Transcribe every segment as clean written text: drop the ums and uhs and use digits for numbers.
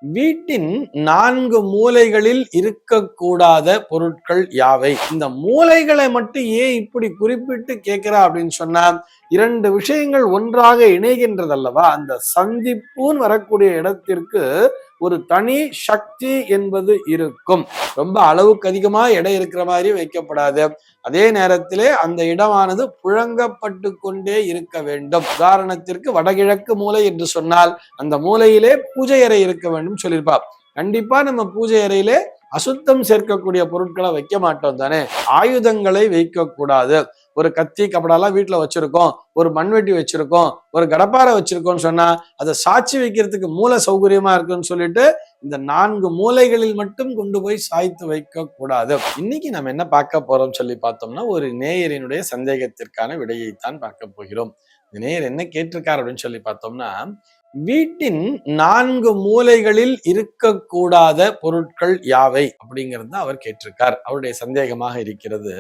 வீட்டின் 4 மூலைகளில் இருக்கக்கூடாத பொருட்கள் யாவை? இந்த மூலைகளை மட்டும் ஏன் இப்படி குறிப்பிட்டு கேட்கிறா அப்படின்னு சொன்னா, 2 விஷயங்கள் ஒன்றாக இணைகின்றது அல்லவா? அந்த சந்திப்புன்னு வரக்கூடிய இடத்திற்கு ஒரு தனி சக்தி என்பது இருக்கும். ரொம்ப அளவுக்கு அதிகமா எடை இருக்கிற மாதிரி வைக்கப்படாது. அதே நேரத்திலே அந்த இடமானது புழங்கப்பட்டு கொண்டே இருக்க வேண்டும். உதாரணத்திற்கு வடகிழக்கு மூலை என்று சொன்னால் அந்த மூலையிலே பூஜை அறை இருக்க வேண்டும் சொல்லியிருப்பா. கண்டிப்பா நம்ம பூஜை அறையிலே அசுத்தம் சேர்க்கக்கூடிய பொருட்களை வைக்க மாட்டோம் தானே. ஆயுதங்களை வைக்க கூடாது. ஒரு கத்தி கபடாலாம் வீட்டுல வச்சிருக்கோம், ஒரு மண்வெட்டி வச்சிருக்கோம், ஒரு கடப்பாரை வச்சிருக்கோம்னு சொன்னா அதை சாட்சி வைக்கிறதுக்கு மூல சௌகரியமா இருக்குன்னு சொல்லிட்டு இந்த 4 மூலைகளில் மட்டும் கொண்டு போய் சாய்த்து வைக்க கூடாது. இன்னைக்கு நம்ம என்ன பார்க்க போறோம் சொல்லி பார்த்தோம்னா, ஒரு நேயரினுடைய சந்தேகத்திற்கான விடையைத்தான் பார்க்க போகிறோம். இந்த நேயர் என்ன கேட்டிருக்காரு அப்படின்னு சொல்லி பார்த்தோம்னா, வீட்டின் 4 மூலைகளில் இருக்கக்கூடாத பொருட்கள் யாவை அப்படிங்கிறது அவர் கேட்டிருக்கார். அவருடைய சந்தேகமாக இருக்கிறது.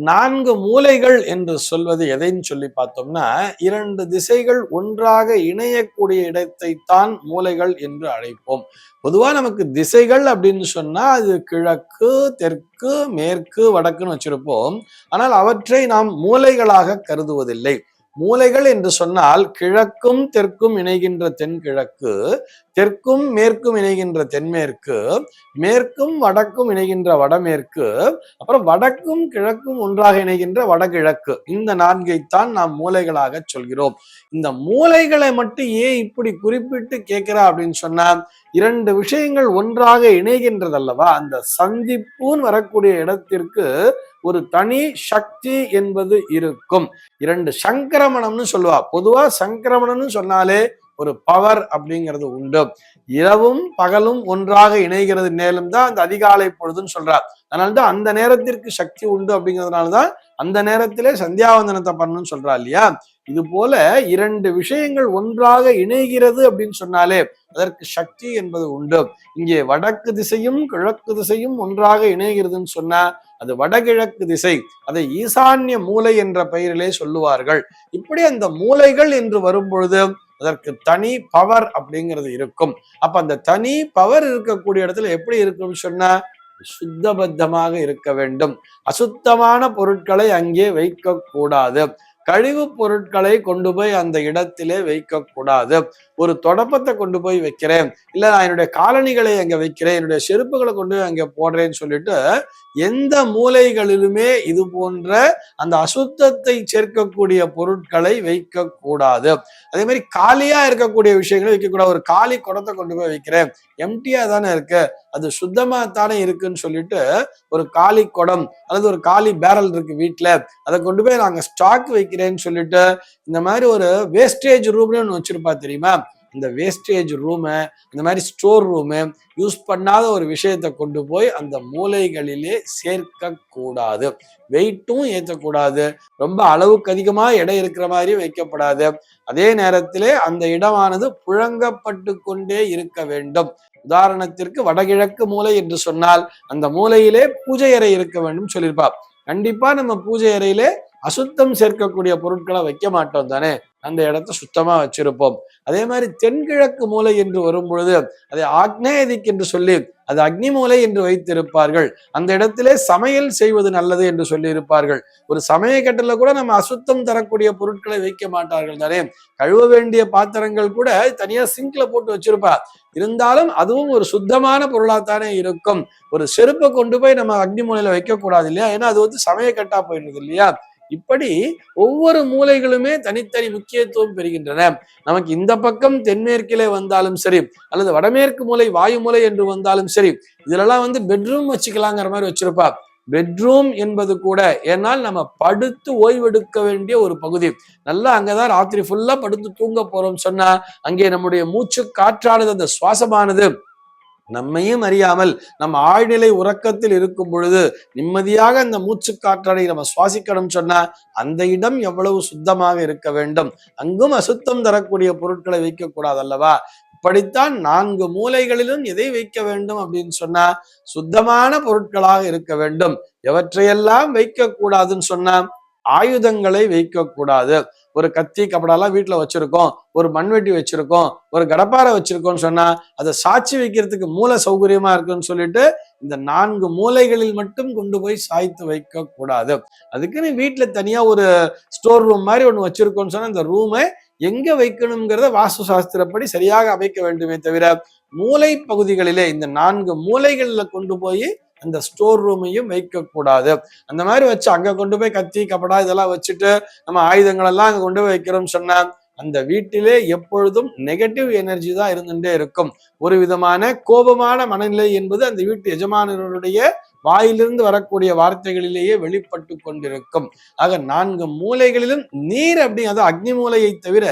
4 மூலைகள் என்று சொல்வது எதைன்னு சொல்லி பார்த்தோம்னா, 2 திசைகள் ஒன்றாக இணையக்கூடிய இடத்தை தான் மூலைகள் என்று அழைப்போம். பொதுவா நமக்கு திசைகள் அப்படின்னு சொன்னா அது கிழக்கு, தெற்கு, மேற்கு, வடக்குன்னு வச்சிருப்போம். ஆனால் அவற்றை நாம் மூலைகளாக கருதுவதில்லை. மூலைகள் என்று சொன்னால் கிழக்கும் தெற்கும் இணைகின்ற தென்கிழக்கு, தெற்கும் மேற்கும் இணைகின்ற தென்மேற்கு, மேற்கும் வடக்கும் இணைகின்ற வடமேற்கு, அப்புறம் வடக்கும் கிழக்கும் ஒன்றாக இணைகின்ற வடகிழக்கு. இந்த 4ஐத்தான் நாம் மூலைகளாக சொல்கிறோம். இந்த மூலைகளை மட்டும் ஏன் இப்படி குறிப்பிட்டு கேட்கிறா அப்படின்னு சொன்னா, 2 விஷயங்கள் ஒன்றாக இணைகின்றது அல்லவா? அந்த சந்திப்புன்னு வரக்கூடிய இடத்திற்கு ஒரு தனி சக்தி என்பது இருக்கும். 2 சங்கிரமணம்னு சொல்லுவா. பொதுவா சங்கிரமணம்னு சொன்னாலே ஒரு பவர் அப்படிங்கிறது உண்டு. இரவும் பகலும் ஒன்றாக இணைகிறது நேரம் தான் அந்த அதிகாலை பொழுதுன்னு சொல்றார். அதனால்தான் அந்த நேரத்திற்கு சக்தி உண்டு அப்படிங்கிறதுனாலதான் அந்த நேரத்திலே சந்தியாவந்தனத்தை பண்ணணும்னு சொல்றா இல்லையா? இது போல 2 விஷயங்கள் ஒன்றாக இணைகிறது அப்படின்னு சொன்னாலே அதற்கு சக்தி என்பது உண்டு. இங்கே வடக்கு திசையும் கிழக்கு திசையும் ஒன்றாக இணைகிறதுன்னு சொன்னா அது வடகிழக்கு திசை. அதை ஈசான்ய மூலை என்ற பெயரிலே சொல்லுவார்கள். இப்படி அந்த மூலைகள் என்று வரும் பொழுது அதற்கு தனி பவர் அப்படிங்கிறது இருக்கும். அப்ப அந்த தனி பவர் இருக்கக்கூடிய இடத்துல எப்படி இருக்கும்னு சொன்னா சுத்தபத்தமாக இருக்க வேண்டும். அசுத்தமான பொருட்களை அங்கே வைக்க கூடாது. கழிவு பொருட்களை கொண்டு போய் அந்த இடத்திலே வைக்க கூடாது. ஒரு தொடப்பத்தை கொண்டு போய் வைக்கிறேன், இல்ல நான் என்னுடைய காலணிகளை அங்க வைக்கிறேன், என்னுடைய செருப்புகளை கொண்டு போய் அங்க போடுறேன்னு சொல்லிட்டு எந்த மூலைகளிலுமே இது போன்ற அந்த அசுத்தத்தை சேர்க்கக்கூடிய பொருட்களை வைக்க கூடாது. அதே மாதிரி காலியா இருக்கக்கூடிய விஷயங்களை வைக்கக்கூடாது. ஒரு காலி குடத்தை கொண்டு போய் வைக்கிறேன், எம்டியா தானே இருக்கு, அது சுத்தமா தானே இருக்குன்னு சொல்லிட்டு ஒரு காலி குடம் அல்லது ஒரு காலி பேரல் இருக்கு வீட்டுல, அதை கொண்டு போய் நாங்க ஸ்டாக் வைக்கிறேன்னு சொல்லிட்டு இந்த மாதிரி ஒரு வேஸ்டேஜ் ரூம்னு ஒன்று வச்சிருப்பா தெரியுமா? இந்த வேஸ்டேஜ் ரூமு, இந்த மாதிரி ஸ்டோர் ரூமு, யூஸ் பண்ணாத ஒரு விஷயத்தை கொண்டு போய் அந்த மூலைகளிலே சேர்க்க கூடாது. வெயிட்டும் ஏற்றக்கூடாது. ரொம்ப அளவுக்கு அதிகமா எடை இருக்கிற மாதிரி வைக்கப்படாது. அதே நேரத்திலே அந்த இடமானது புழங்கப்பட்டு கொண்டே இருக்க வேண்டும். உதாரணத்திற்கு வடகிழக்கு மூலை என்று சொன்னால் அந்த மூலையிலே பூஜை அறை இருக்க வேண்டும் சொல்லியிருப்பா. கண்டிப்பா நம்ம பூஜை அறையிலே அசுத்தம் சேர்க்கக்கூடிய பொருட்களை வைக்க மாட்டோம் தானே. அந்த இடத்த சுத்தமா வச்சிருப்போம். அதே மாதிரி தென்கிழக்கு மூலை என்று வரும் பொழுது அதை ஆக்னேயதிக் என்று சொல்லி அது அக்னி மூலை என்று வைத்திருப்பார்கள். அந்த இடத்திலே சமையல் செய்வது நல்லது என்று சொல்லி இருப்பார்கள். ஒரு சமய கட்டில கூட நம்ம அசுத்தம் தரக்கூடிய பொருட்களை வைக்க மாட்டார்கள் தானே. கழுவ வேண்டிய பாத்திரங்கள் கூட தனியா சிங்க்ல போட்டு வச்சிருப்பா. இருந்தாலும் அதுவும் ஒரு சுத்தமான பொருளாத்தானே இருக்கும். ஒரு செருப்பை கொண்டு போய் நம்ம அக்னி மூலையில வைக்க கூடாது இல்லையா? ஏன்னா அது வந்து சமய கட்டா போயிடுது இல்லையா? இப்படி ஒவ்வொரு மூலைகளுமே தனித்தனி முக்கியத்துவம் பெறுகின்றன. நமக்கு இந்த பக்கம் தென்மேற்கிலே வந்தாலும் சரி, அல்லது வடமேற்கு மூலை வாயு மூலை என்று வந்தாலும் சரி, இதுலலாம் வந்து பெட்ரூம் வச்சுக்கலாங்கிற மாதிரி வச்சிருப்பா. பெட்ரூம் என்பது கூட ஏன்னால் நம்ம படுத்து ஓய்வெடுக்க வேண்டிய ஒரு பகுதி. நல்லா அங்கதான் ராத்திரி ஃபுல்லா படுத்து தூங்க போறோம் சொன்னா அங்கே நம்முடைய மூச்சு காற்றானது, அந்த சுவாசமானது நம்மையும் அறியாமல் நம்ம ஆழ்நிலை உறக்கத்தில் இருக்கும் பொழுது நிம்மதியாக அந்த மூச்சு காற்றடை நம்ம சுவாசிக்கணும் சொன்னா அந்த இடம் எவ்வளவு சுத்தமாக இருக்க வேண்டும். அங்கும் அசுத்தம் தரக்கூடிய பொருட்களை வைக்க கூடாது அல்லவா? இப்படித்தான் 4 மூலைகளிலும் எதை வைக்க வேண்டும் அப்படின்னு சொன்னா சுத்தமான பொருட்களாக இருக்க வேண்டும். எவற்றையெல்லாம் வைக்க கூடாதுன்னு சொன்னா ஆயுதங்களை வைக்க கூடாது. ஒரு கத்தி கபடாலாம் வீட்டுல வச்சிருக்கோம், ஒரு மண்வெட்டி வச்சிருக்கோம், ஒரு கடப்பாரை வச்சிருக்கோம்னு சொன்னா அதை சாட்சி வைக்கிறதுக்கு மூல சௌகரியமா இருக்குன்னு சொல்லிட்டு இந்த 4 மூலைகளில் மட்டும் கொண்டு போய் சாய்த்து வைக்க கூடாது. அதுக்குன்னு வீட்டுல தனியா ஒரு ஸ்டோர் ரூம் மாதிரி ஒண்ணு வச்சிருக்கோம்னு சொன்னா இந்த ரூமை எங்க வைக்கணுங்கிறத வாஸ்து சாஸ்திரப்படி சரியாக அமைக்க வேண்டுமே தவிர மூலை பகுதிகளிலே இந்த 4 மூலைகள்ல கொண்டு போய் அந்த ஸ்டோர் ரூமையும் வைக்க கூடாது. அந்த மாதிரி வச்சு அங்க கொண்டு போய் கத்தி கபடா இதெல்லாம் வச்சுட்டு நம்ம ஆயுதங்கள் எல்லாம் அங்க கொண்டு போய் வைக்கிறோம்னு சொன்னா அந்த வீட்டிலே எப்பொழுதும் நெகட்டிவ் எனர்ஜி தான் இருந்துட்டே இருக்கும். ஒரு விதமான கோபமான மனநிலை என்பது அந்த வீட்டு எஜமானருடைய வாயிலிருந்து வரக்கூடிய வார்த்தைகளிலேயே வெளிப்பட்டு கொண்டிருக்கும். ஆக 4 மூலைகளிலும் நீர் அப்படி, அது அக்னி மூலையை தவிர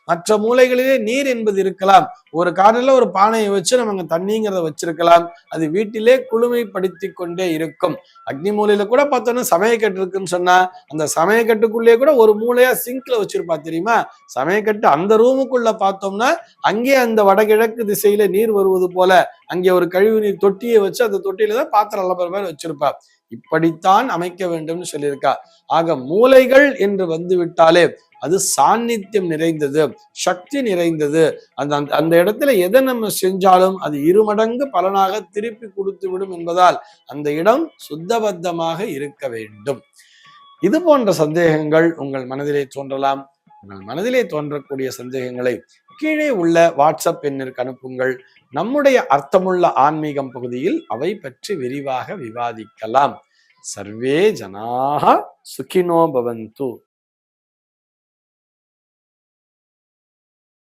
மற்ற மூலைகளிலே நீர் என்பது இருக்கலாம். ஒரு காரணத்துல ஒரு பானையை வச்சு நம்ம அங்க தண்ணிங்கிறத வச்சிருக்கலாம். அது வீட்டிலே குளுமைப்படுத்தி கொண்டே இருக்கும். அக்னி மூலையில கூட பார்த்தோம்னா சமயக்கட்டு இருக்குன்னு சொன்னா அந்த சமயக்கட்டுக்குள்ளேயே கூட ஒரு மூலையா சிங்க்ல வச்சிருப்பா தெரியுமா. சமயக்கட்டு அந்த ரூமுக்குள்ள பார்த்தோம்னா அங்கே அந்த வடகிழக்கு திசையில நீர் வருவது போல அங்கே ஒரு கழிவு நீர் தொட்டியை வச்சு அந்த தொட்டியில தான் பாத்திரம் எல்லாம் மாதிரி வச்சிருப்பா. இப்படித்தான் அமைக்க வேண்டும்னு சொல்லியிருக்கா. ஆக மூலைகள் என்று வந்து விட்டாலே அது சாநித்தியம் நிறைந்தது, சக்தி நிறைந்தது. அந்த இடத்துல எதை நம்ம செஞ்சாலும் அது 2 மடங்கு பலனாக திருப்பி கொடுத்து விடும் என்பதால் அந்த இடம் சுத்தபத்தமாக இருக்க வேண்டும். இது போன்ற சந்தேகங்கள் உங்கள் மனதிலே தோன்றலாம். உங்கள் மனதிலே தோன்றக்கூடிய சந்தேகங்களை கீழே உள்ள வாட்ஸ்அப் எண்ணிற்கு அனுப்புங்கள். நம்முடைய அர்த்தமுள்ள ஆன்மீகம் பகுதியில் அவை பற்றி விரிவாக விவாதிக்கலாம். சர்வே ஜனாஹ சுகினோ பவந்து.